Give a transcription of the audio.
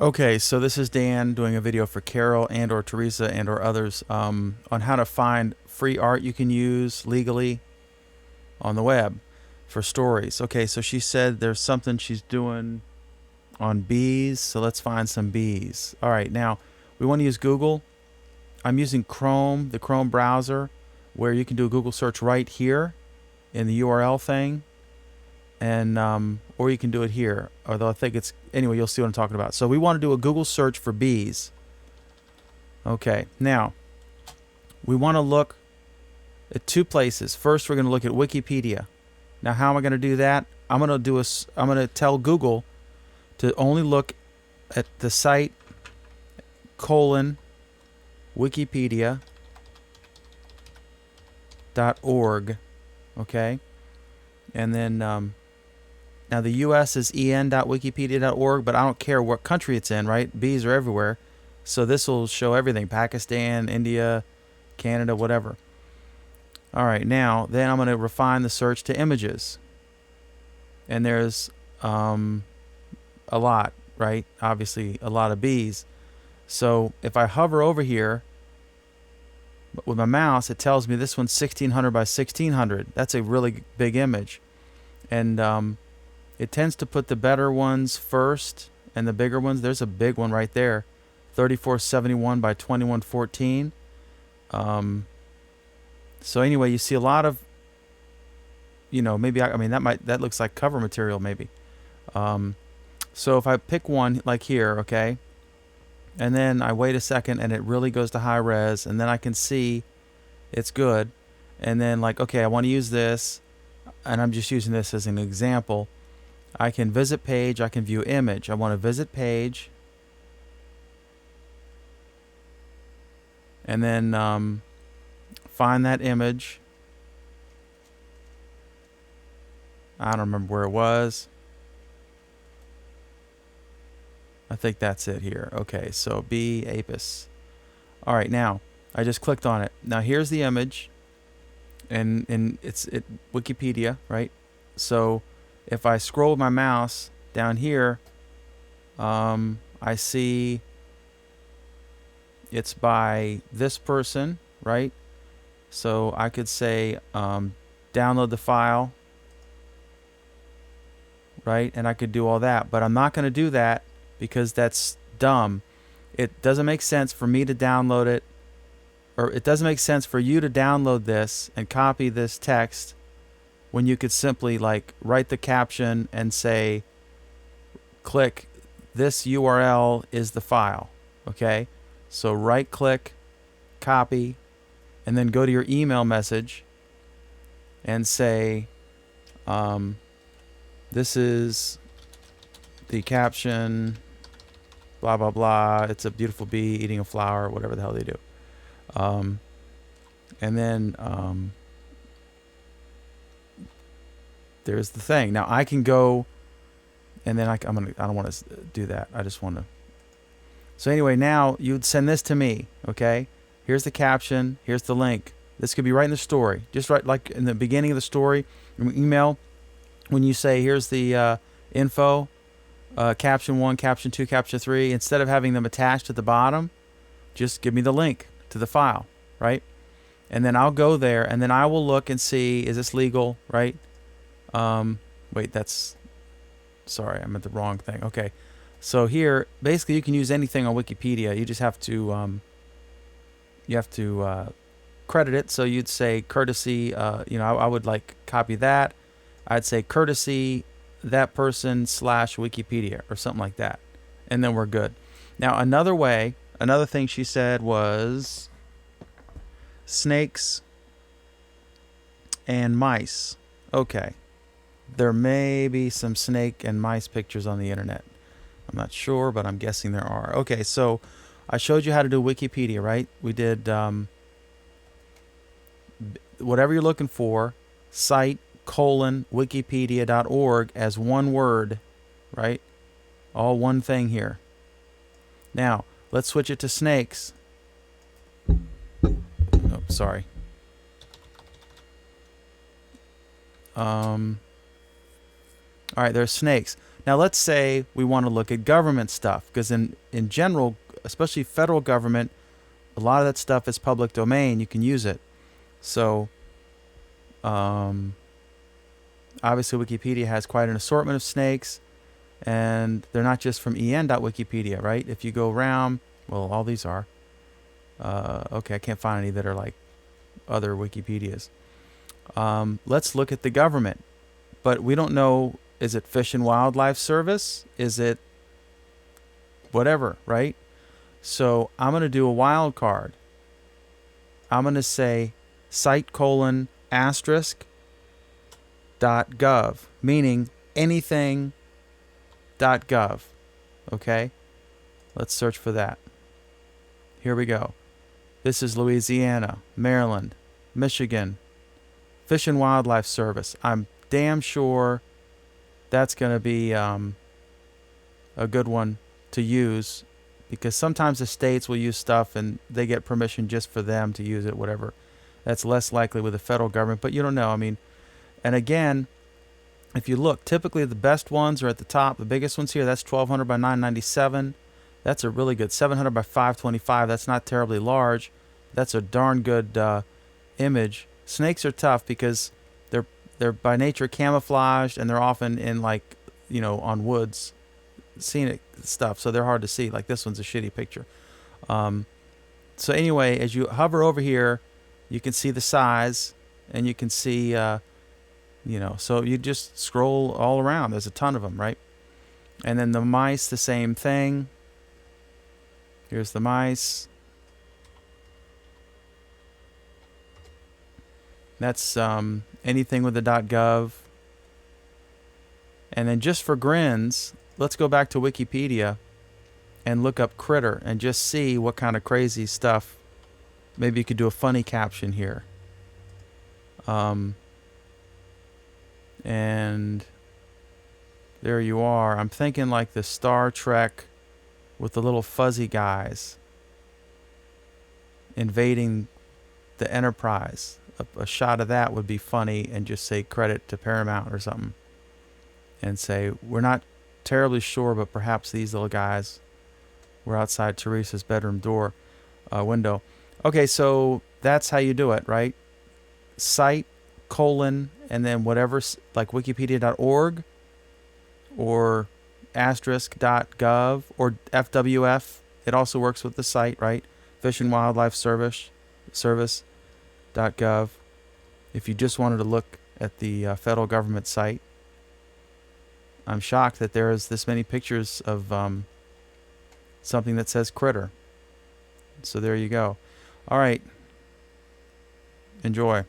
Okay, so this is Dan doing a video for Carol and or Teresa and or others on how to find free art you can use legally on the web for stories. Okay, so she said there's something she's doing on bees, so let's find some bees. All right, now we want to use Google. I'm using Chrome, the Chrome browser, where you can do a Google search right here in the URL thing. And or you can do it here, although I think it's anyway, you'll see what I'm talking about. So we want to do a Google search for bees. Okay, now we want to look at two places. First, we're going to look at Wikipedia. Now, how am I going to do that? I'm going to tell Google to only look at the site Wikipedia.org. Okay, and then now the U.S. is en.wikipedia.org, but I don't care what country it's in, right? Bees are everywhere. So this will show everything: Pakistan, India, Canada, whatever. All right, now then I'm going to refine the search to images. And there's a lot, right? Obviously a lot of bees. So if I hover over here with my mouse, it tells me this one's 1600 by 1600. That's a really big image. And it tends to put the better ones first and the bigger ones. There's a big one right there, 3471 by 2114. So anyway, you see a lot of, maybe that looks like cover material maybe. So if I pick one like here, okay, and then I wait a second and it really goes to high res, and then I can see it's good, and then like, okay, I want to use this, and I'm just using this as an example. I can visit page, I can view image. I want to visit page, and then find that image. I don't remember where it was. I think that's it here. Okay, so B Apis. All right, now I just clicked on it. Now here's the image, and it's Wikipedia, right? So if I scroll with my mouse down here, I see it's by this person, right? So I could say download the file, right? And I could do all that, but I'm not going to do that because that's dumb. It doesn't make sense for me to download it, or it doesn't make sense for you to download this and copy this text when you could simply like write the caption and say, click this URL is the file. Okay, so right click, copy, and then go to your email message and say, this is the caption, blah blah blah, it's a beautiful bee eating a flower, whatever the hell they do. And then there's the thing. Now I can go, and then I don't want to do that. I just want to. So anyway, now you'd send this to me. Okay, here's the caption. Here's the link. This could be right in the story, just right like in the beginning of the story. Email, when you say here's the info, caption 1, caption 2, caption 3. Instead of having them attached at the bottom, just give me the link to the file, right? And then I'll go there, and then I will look and see, is this legal, right? Wait, that's, sorry, I meant the wrong thing. Okay, so here, basically, you can use anything on Wikipedia. You just have to, credit it. So you'd say courtesy. I would like copy that. I'd say courtesy that person / Wikipedia or something like that, and then we're good. Now another thing she said was snakes and mice. Okay. There may be some snake and mice pictures on the internet. I'm not sure, but I'm guessing there are. Okay, so I showed you how to do Wikipedia, right? We did whatever you're looking for, site Wikipedia.org as one word, right? All one thing here. Now, let's switch it to snakes. Oh, sorry. All right, there's snakes. Now let's say we want to look at government stuff, because in general, especially federal government, a lot of that stuff is public domain. You can use it. So obviously Wikipedia has quite an assortment of snakes, and they're not just from en.wikipedia, right? If you go around, well, all these are. Okay, I can't find any that are like other Wikipedias. Let's look at the government. But we don't know, is it Fish and Wildlife Service? Is it whatever, right? So I'm going to do a wild card. I'm going to say site:**.gov, meaning anything.gov. Okay? Let's search for that. Here we go. This is Louisiana, Maryland, Michigan, Fish and Wildlife Service. I'm damn sure that's going to be a good one to use, because sometimes the states will use stuff and they get permission just for them to use it, whatever. That's less likely with the federal government, but you don't know. I mean, and again, if you look, typically the best ones are at the top. The biggest ones here, that's 1200 by 997. That's a really good 700 by 525. That's not terribly large. That's a darn good image. Snakes are tough because they're by nature camouflaged, and they're often in, like, you know, on woods, scenic stuff, so they're hard to see. Like this one's a shitty picture. So anyway, as you hover over here, you can see the size, and you can see, you know, so you just scroll all around. There's a ton of them, right? And then the mice, the same thing. Here's the mice. That's anything with the .gov. And then just for grins, let's go back to Wikipedia and look up critter and just see what kind of crazy stuff. Maybe you could do a funny caption here. And there you are. I'm thinking like the Star Trek with the little fuzzy guys invading the Enterprise. A shot of that would be funny, and just say credit to Paramount or something. And say, we're not terribly sure, but perhaps these little guys were outside Teresa's bedroom door, window. Okay, so that's how you do it, right? Site, : and then whatever, like wikipedia.org or *.gov or FWF. It also works with the site, right? Fish and Wildlife Service.gov. If you just wanted to look at the federal government site. I'm shocked that there is this many pictures of something that says critter. So there you go. All right. Enjoy.